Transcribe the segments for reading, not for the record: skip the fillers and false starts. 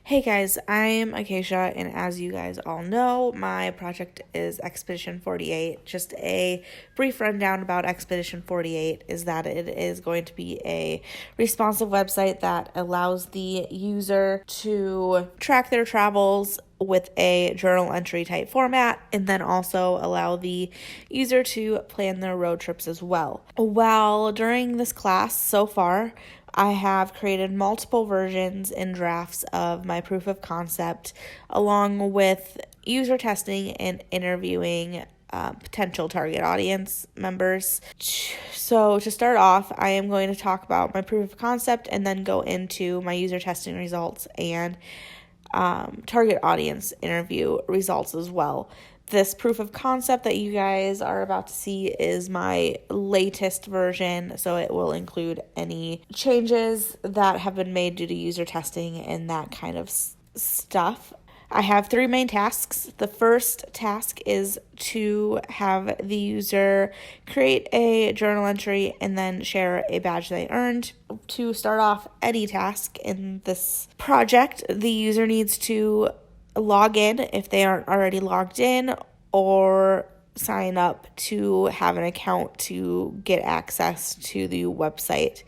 Hey guys, I'm Akasha, and as you guys all know, my project is Expedition 48. Just a brief rundown about Expedition 48 is that it is going to be a responsive website that allows the user to track their travels with a journal entry type format, and then also allow the user to plan their road trips as well. While during this class so far, I have created multiple versions and drafts of my proof of concept, along with user testing and interviewing potential target audience members. So to start off, I am going to talk about my proof of concept and then go into my user testing results and target audience interview results as well. This proof of concept that you guys are about to see is my latest version, so it will include any changes that have been made due to user testing and that kind of stuff. I have 3 main tasks. The first task is to have the user create a journal entry and then share a badge they earned. To start off any task in this project, the user needs to log in if they aren't already logged in, or sign up to have an account to get access to the website.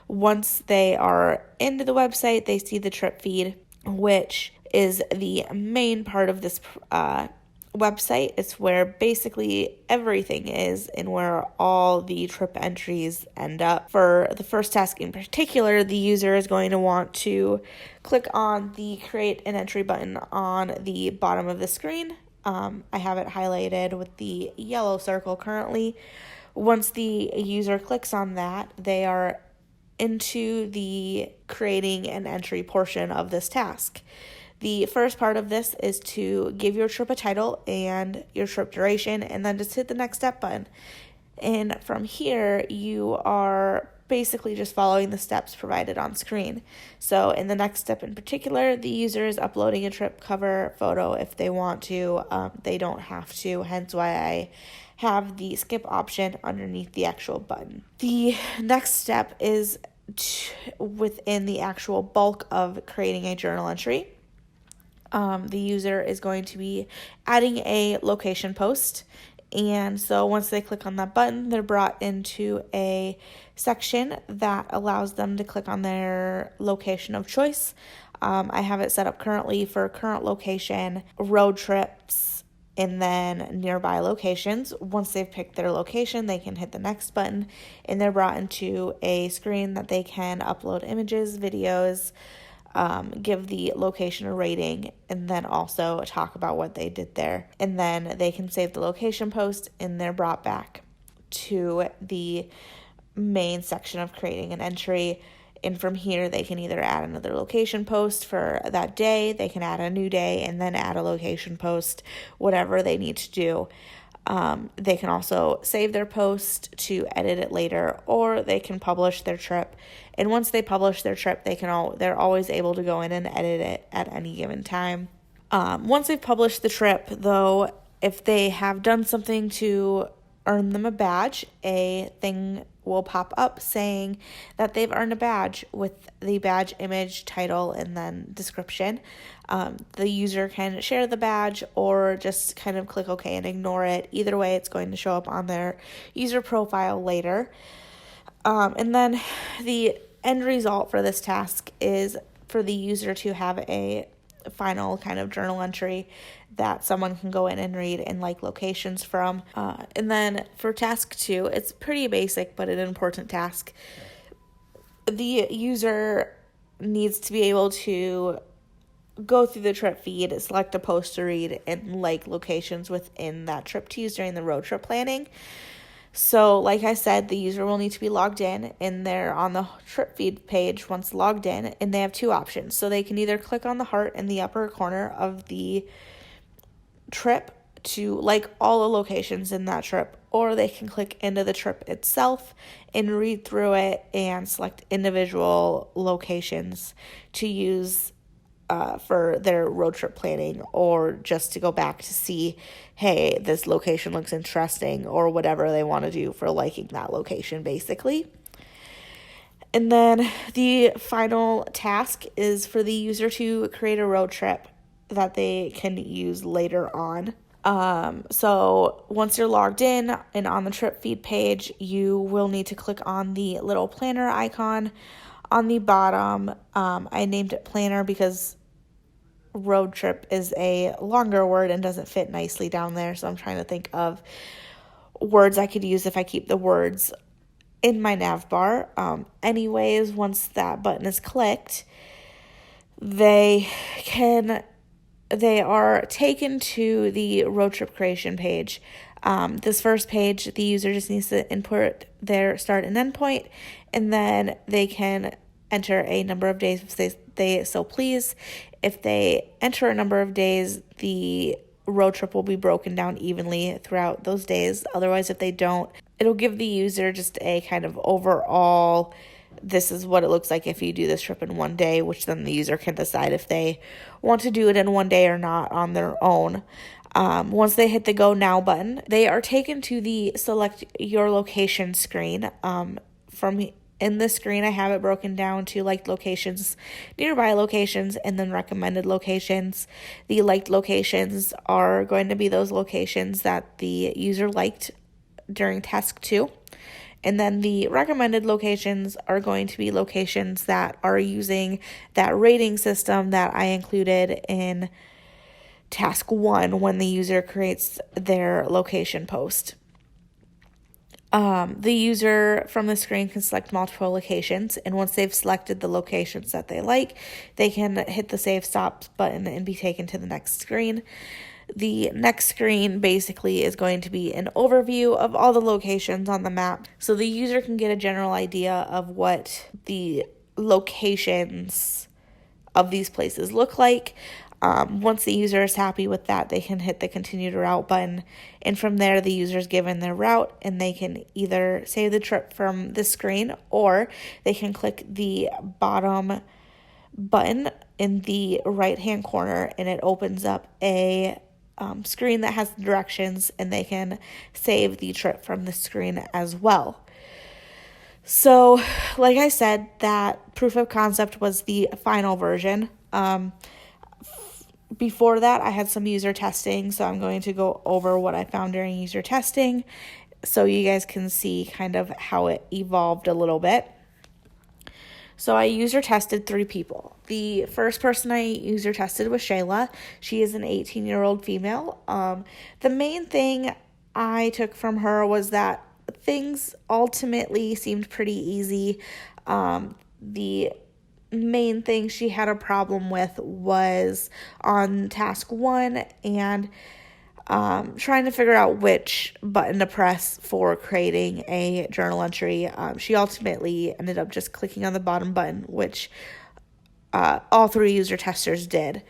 Once they are into the website, they see the trip feed, which is the main part of this website. It's where basically everything is and where all the trip entries end up. For the first task in particular, the user is going to want to click on the create an entry button on the bottom of the screen. I have it highlighted with the yellow circle currently. Once the user clicks on that, they are into the creating an entry portion of this task. The first part of this is to give your trip a title and your trip duration, and then just hit the next step button. And from here, you are basically just following the steps provided on screen. So in the next step in particular, the user is uploading a trip cover photo if they want to. They don't have to, hence why I have the skip option underneath the actual button. The next step is within the actual bulk of creating a journal entry. The user is going to be adding a location post. And so once they click on that button, they're brought into a section that allows them to click on their location of choice. I have it set up currently for current location, road trips, and then nearby locations. Once they've picked their location, they can hit the next button, and they're brought into a screen that they can upload images, videos, give the location a rating, and then also talk about what they did there. And then they can save the location post, and they're brought back to the main section of creating an entry. And from here, they can either add another location post for that day, they can add a new day, and then add a location post, whatever they need to do. They can also save their post to edit it later, or they can publish their trip. And once they publish their trip, they're always able to go in and edit it at any given time. Once they've published the trip, though, if they have done something to earn them a badge, a thing will pop up saying that they've earned a badge with the badge image, title, and then description. The user can share the badge or just kind of click OK and ignore it. Either way, it's going to show up on their user profile later. And then the end result for this task is for the user to have a final kind of journal entry that someone can go in and read and like locations from. And then for task 2, it's pretty basic but an important task. The user needs to be able to go through the trip feed, select a post to read, and like locations within that trip to use during the road trip planning. So like I said, the user will need to be logged in, and they're on the trip feed page once logged in, and they have 2 options. So they can either click on the heart in the upper corner of the trip to like all the locations in that trip, or they can click into the trip itself and read through it and select individual locations to use for their road trip planning, or just to go back to see, hey, this location looks interesting, or whatever they want to do for liking that location, basically. And then the final task is for the user to create a road trip that they can use later on. So once you're logged in and on the trip feed page, you will need to click on the little planner icon on the bottom. I named it planner because road trip is a longer word and doesn't fit nicely down there. So I'm trying to think of words I could use if I keep the words in my nav bar. Anyways, once that button is clicked, they are taken to the road trip creation page. This first page, the user just needs to input their start and end point, and then they can enter a number of days if they so please. If they enter a number of days, the road trip will be broken down evenly throughout those days. Otherwise, if they don't, it'll give the user just a kind of overall, this is what it looks like if you do this trip in one day, which then the user can decide if they want to do it in one day or not on their own. Once they hit the Go Now button, they are taken to the Select Your Location screen. In this screen, I have it broken down to liked locations, nearby locations, and then recommended locations. The liked locations are going to be those locations that the user liked during task 2. And then the recommended locations are going to be locations that are using that rating system that I included in task 1 when the user creates their location post. The user from the screen can select multiple locations, and once they've selected the locations that they like, they can hit the Save Stop button and be taken to the next screen. The next screen basically is going to be an overview of all the locations on the map, so the user can get a general idea of what the locations of these places look like. Once the user is happy with that, they can hit the Continue to Route button, and from there the user is given their route, and they can either save the trip from this screen, or they can click the bottom button in the right hand corner, and it opens up a screen that has the directions, and they can save the trip from the screen as well. So, like I said, that proof of concept was the final version. Before that, I had some user testing, so I'm going to go over what I found during user testing so you guys can see kind of how it evolved a little bit. So I user tested 3 people. The first person I user tested was Shayla. She is an 18-year-old female. The main thing I took from her was that things ultimately seemed pretty easy. The main thing she had a problem with was on task 1 and trying to figure out which button to press for creating a journal entry. She ultimately ended up just clicking on the bottom button, which all 3 user testers did.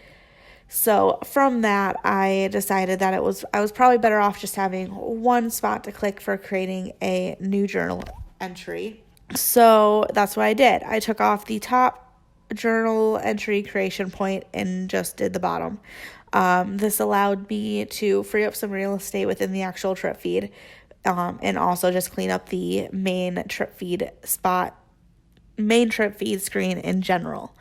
So from that, I decided that I was probably better off just having one spot to click for creating a new journal entry. So that's what I did. I took off the top journal entry creation point and just did the bottom. This allowed me to free up some real estate within the actual trip feed, and also just clean up the main trip feed screen in general.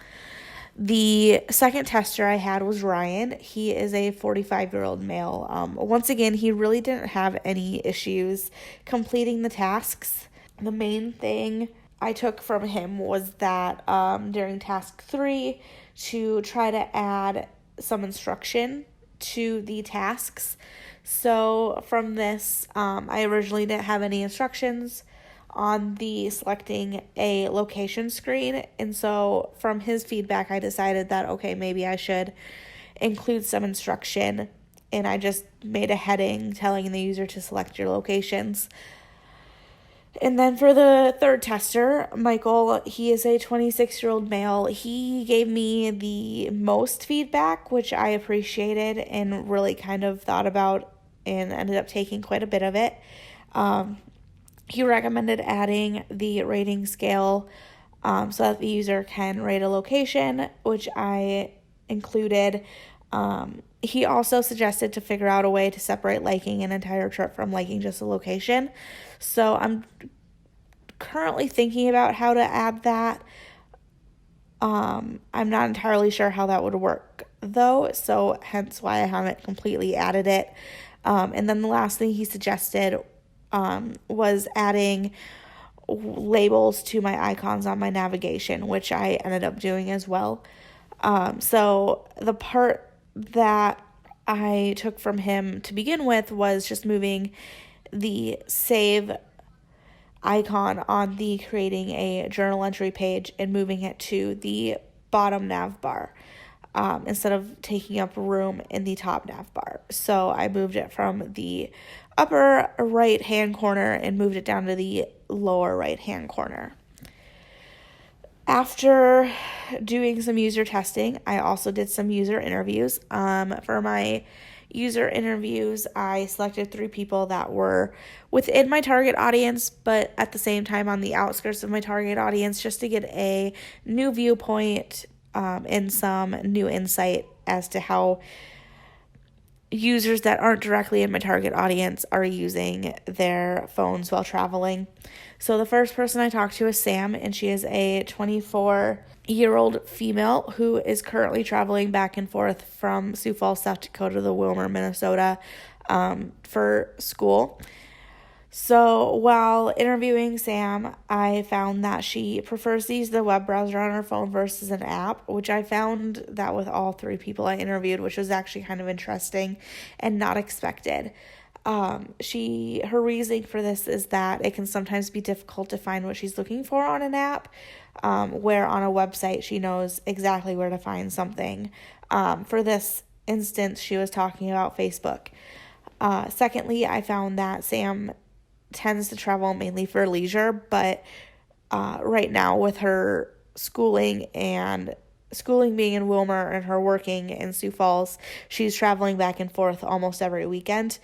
The second tester I had was Ryan. He is a 45-year-old male. Once again, he really didn't have any issues completing the tasks. The main thing I took from him was that during task 3, to try to add some instruction to the tasks. So from this, I originally didn't have any instructions on the selecting a location screen, and so from his feedback, I decided that, okay, maybe I should include some instruction, and I just made a heading telling the user to select your locations. And then for the third tester, Michael, he is a 26-year-old male. He gave me the most feedback, which I appreciated and really kind of thought about and ended up taking quite a bit of it. He recommended adding the rating scale so that the user can rate a location, which I included. He also suggested to figure out a way to separate liking an entire trip from liking just a location. So I'm currently thinking about how to add that. I'm not entirely sure how that would work though, so hence why I haven't completely added it. And then the last thing he suggested was adding labels to my icons on my navigation, which I ended up doing as well. So the part that I took from him to begin with was just moving the save icon on the creating a journal entry page and moving it to the bottom nav bar instead of taking up room in the top nav bar. So I moved it from the upper right hand corner and moved it down to the lower right hand corner. After doing some user testing, I also did some user interviews. For my user interviews, I selected 3 people that were within my target audience, but at the same time on the outskirts of my target audience, just to get a new viewpoint and some new insight as to how users that aren't directly in my target audience are using their phones while traveling. So the first person I talked to is Sam, and she is a 24-year-old female who is currently traveling back and forth from Sioux Falls, South Dakota to Willmar, Minnesota for school. So while interviewing Sam, I found that she prefers to use the web browser on her phone versus an app, which I found that with all 3 people I interviewed, which was actually kind of interesting and not expected. Her reasoning for this is that it can sometimes be difficult to find what she's looking for on an app, where on a website she knows exactly where to find something. For this instance, she was talking about Facebook. Secondly, I found that Sam tends to travel mainly for leisure, but right now with her schooling being in Willmar and her working in Sioux Falls, she's traveling back and forth almost every weekend.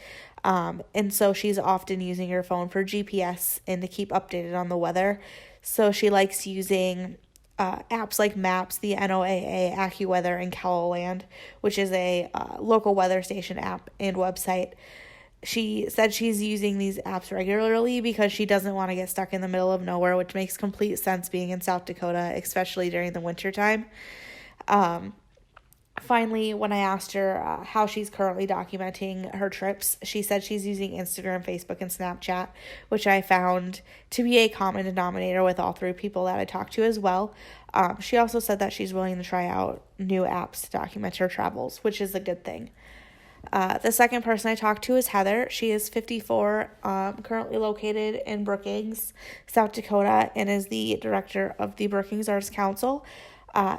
And so she's often using her phone for GPS and to keep updated on the weather. So she likes using apps like Maps, the NOAA, AccuWeather, and CalOland, which is a local weather station app and website. She said she's using these apps regularly because she doesn't want to get stuck in the middle of nowhere, which makes complete sense being in South Dakota, especially during the winter time. Finally, when I asked her how she's currently documenting her trips, she said she's using Instagram, Facebook, and Snapchat, which I found to be a common denominator with all 3 people that I talked to as well. She also said that she's willing to try out new apps to document her travels, which is a good thing. The second person I talked to is Heather. She is 54, currently located in Brookings, South Dakota, and is the director of the Brookings Arts Council.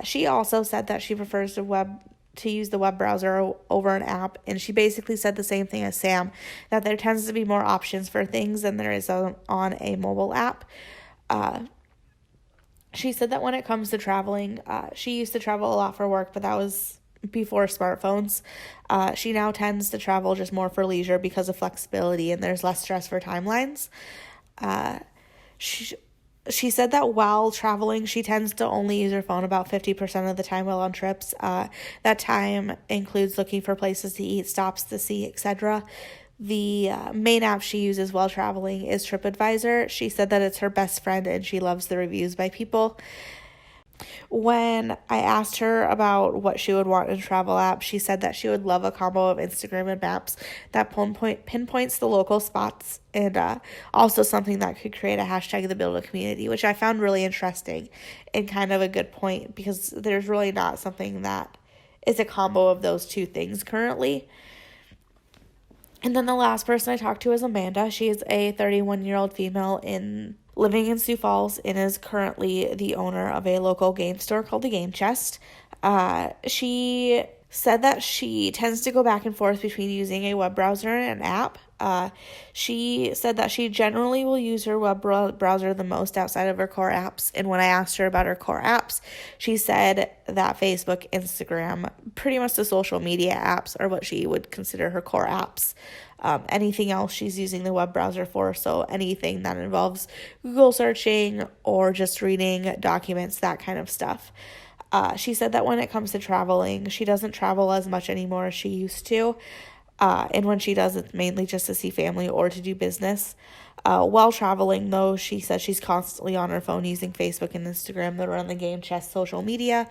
She also said that she prefers to use the web browser over an app, and she basically said the same thing as Sam, that there tends to be more options for things than there is on a mobile app. She said that when it comes to traveling, she used to travel a lot for work, but that was before smartphones. She now tends to travel just more for leisure because of flexibility and there's less stress for timelines. She said that while traveling, she tends to only use her phone about 50% of the time while on trips. That time includes looking for places to eat, stops to see, etc. The main app she uses while traveling is TripAdvisor. She said that it's her best friend and she loves the reviews by people. When I asked her about what she would want in a travel app, she said that she would love a combo of Instagram and Maps that pinpoints the local spots, and also something that could create a hashtag to build a community, which I found really interesting and kind of a good point because there's really not something that is a combo of those 2 things currently. And then the last person I talked to is Amanda. She is a 31-year-old female living in Sioux Falls and is currently the owner of a local game store called the Game Chest. She said that she tends to go back and forth between using a web browser and an app. She said that she generally will use her web browser the most outside of her core apps. And when I asked her about her core apps, she said that Facebook, Instagram, pretty much the social media apps are what she would consider her core apps. Anything else she's using the web browser for, so anything that involves Google searching or just reading documents, that kind of stuff. She said that when it comes to traveling, she doesn't travel as much anymore as she used to. And when she does, it's mainly just to see family or to do business. While traveling, though, she says she's constantly on her phone using Facebook and Instagram to run the game chess social media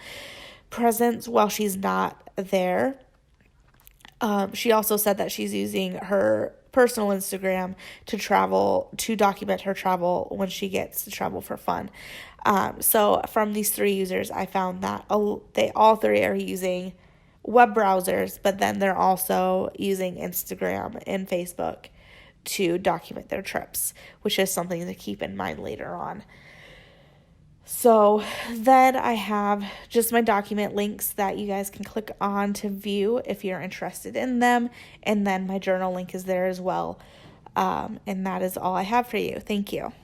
presence while she's not there. She also said that she's using her personal Instagram to document her travel when she gets to travel for fun. So from these 3 users, I found that they all 3 are using web browsers, but then they're also using Instagram and Facebook to document their trips, which is something to keep in mind later on. So then I have just my document links that you guys can click on to view if you're interested in them. And then my journal link is there as well. And that is all I have for you. Thank you.